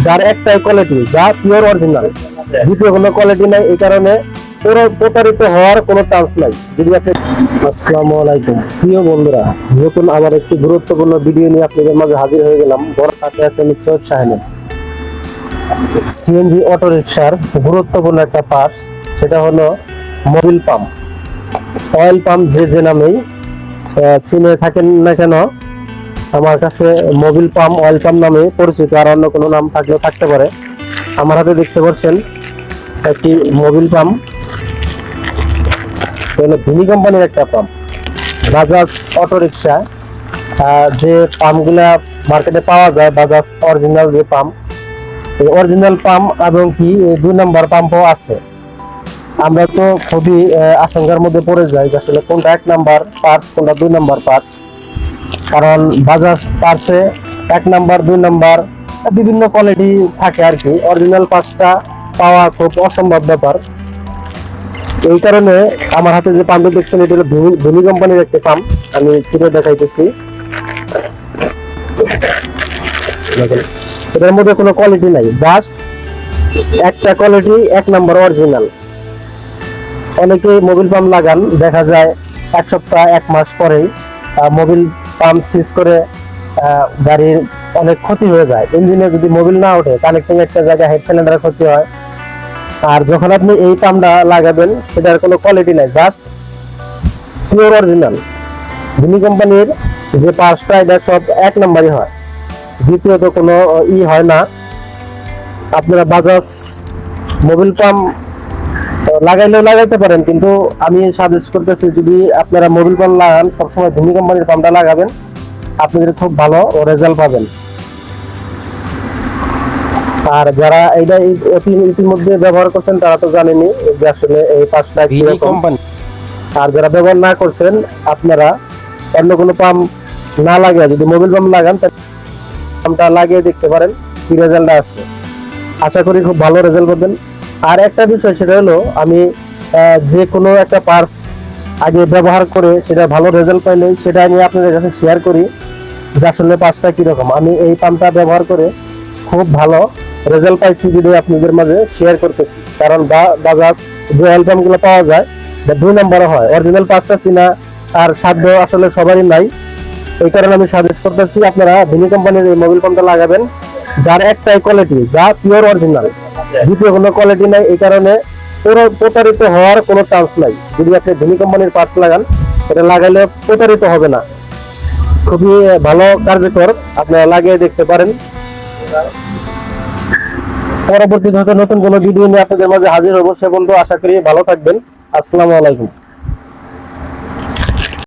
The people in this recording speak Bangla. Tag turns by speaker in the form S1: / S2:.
S1: যার একটাই কোয়ালিটি, যা পিওর অরিজিনাল, দ্বিতীয় কোনো কোয়ালিটি নাই। এই কারণে প্রতারিত হওয়ার কোনো চান্স নাই। যদি আপনি আসসালামু আলাইকুম প্রিয় বন্ধুরা, নতুন আমার একটি গুরুত্বপূর্ণ ভিডিও নিয়ে আপনাদের মাঝে হাজির হয়ে গেলাম। বড় সাথে আছে আমি সৈয়দ শাহিন। সিএনজি অটো রিকশার গুরুত্বপূর্ণ একটা পার্টস, সেটা হলো মোবিল পাম্প, অয়েল পাম্প। যে নামেই চিনে থাকেন না কেন, আমার কাছে মোবিল পাম্প, অয়েল পাম্প নামে পরিচিত, আর অন্য কোনো নাম থাকলেও থাকতে পারে। আমার হাতে দেখতে পাচ্ছেন একটি মোবিল পাম্প, ভিনি কোম্পানির একটা পাম্প। বাজাজ অটো রিকশা যে পাম্পগুলা মার্কেটে পাওয়া যায়, বাজাজ অরিজিনাল যে পাম্প, এই অরিজিনাল পাম্প এবং কি 2 নাম্বার পাম্পও আছে। আমরা তো খুবই আশঙ্কার মধ্যে পড়ে যাই যে আসলে কোনটা 1 নাম্বার পার্টস, কোনটা 2 নাম্বার পার্টস। কারণ বাজাজ পার্টসে 1 নাম্বার 2 নাম্বার বিভিন্ন কোয়ালিটি থাকে আর কি। অরিজিনাল পার্টসটা পাওয়া খুব অসম্ভব ব্যাপার। এই কারণে আমার হাতে যে পাম্পটি দেখছেন, এটা হলো ভিনি কোম্পানির একটা পাম্প। আমি ছিঁড়ে দেখাইতেছি। এটার মধ্যে কোনো কোয়ালিটি নাই, জাস্ট একটা কোয়ালিটি, 1 নাম্বার অরিজিনাল। অনেকে মোবিল পাম্প লাগান, দেখা যায় 1 সপ্তাহ 1 মাস পরেই মোবিল পাম্প সিজ করে গাড়ির অনেক ক্ষতি হয়ে যায়। ইঞ্জিনে যদি মোবিল না ওঠে, কানেক্টিং একটা জায়গায় হেড সিলিন্ডারের ক্ষতি হয়। আর যখন আপনি এই পাম্পটা লাগাবেন, সেটার কোনো কোয়ালিটি নাই, জাস্ট পিওর অরিজিনাল। ভিনি কোম্পানির যে পার্টসটা, এটা সব 1 নাম্বারই হয়, দ্বিতীয়ত কোনো হয় না। আপনারা বাজাজ মোবিল পাম্প লাগাইলেও লাগাইতে পারেন, কিন্তু আমি সাজেস্ট করতেছি যদি আপনারা মোবিল পাম্প লাগান, সবসময় ভিনি কোম্পানির পাম্পটা লাগাবেন, আপনাদের খুব ভালো রেজাল্ট পাবেন। আর যারা এইটা ইতিমধ্যে ব্যবহার করছেন, তারা তো জানেনই যে আসলে এই পাঁচটা ভিনি কোম্পানি। আর যারা ব্যবহার না করছেন, আপনারা অন্য কোনো পাম্প না লাগিয়ে যদি মোবিল পাম্প লাগান, পাম্পটা লাগিয়ে দেখতে পারেন কি রেজাল্ট আসে। আশা করি খুব ভালো রেজাল্ট পাবেন। আর একটা বিষয়, সেটা হলো আমি যে কোনো একটা পার্টস আগে ব্যবহার করে সেটা ভালো রেজাল্ট পাইলে সেটা আমি আপনাদের কাছে শেয়ার করি যে আসলে পার্টসটা কিরকম। আমি এই পাম্পটা ব্যবহার করে খুব ভালো রেজাল্ট পাইছি, ভিডিও আপনাদের মাঝে শেয়ার করতেছি। কারণ বাজাজ যে অয়েল পাম্পগুলো পাওয়া যায়, 2 নাম্বারও হয়। অরিজিনাল পার্টসটা চিনা আর সাধ্য আসলে সবারই নাই। এই কারণে আমি সাজেস্ট করতেছি আপনারা ভিনি কোম্পানির এই মোবিল পাম্পটা লাগাবেন, যার একটাই কোয়ালিটি, যা পিওর অরিজিনাল, দ্বিতীয় কোনো কোয়ালিটি নাই। এই কারণে প্রতারিত হওয়ার কোনো চান্স নাই। যদি আপনি ভিনি কোম্পানির পার্টস লাগান, এটা লাগাইলে প্রতারিত হবে না। খুবই ভালো কার্যকর, আপনারা লাগিয়ে দেখতে পারেন। পরবর্তীতে হয়তো নতুন কোনো ভিডিও নিয়ে আপনাদের মাঝে হাজির হবো। সে পর্যন্ত আশা করি ভালো থাকবেন। আসসালামু আলাইকুম।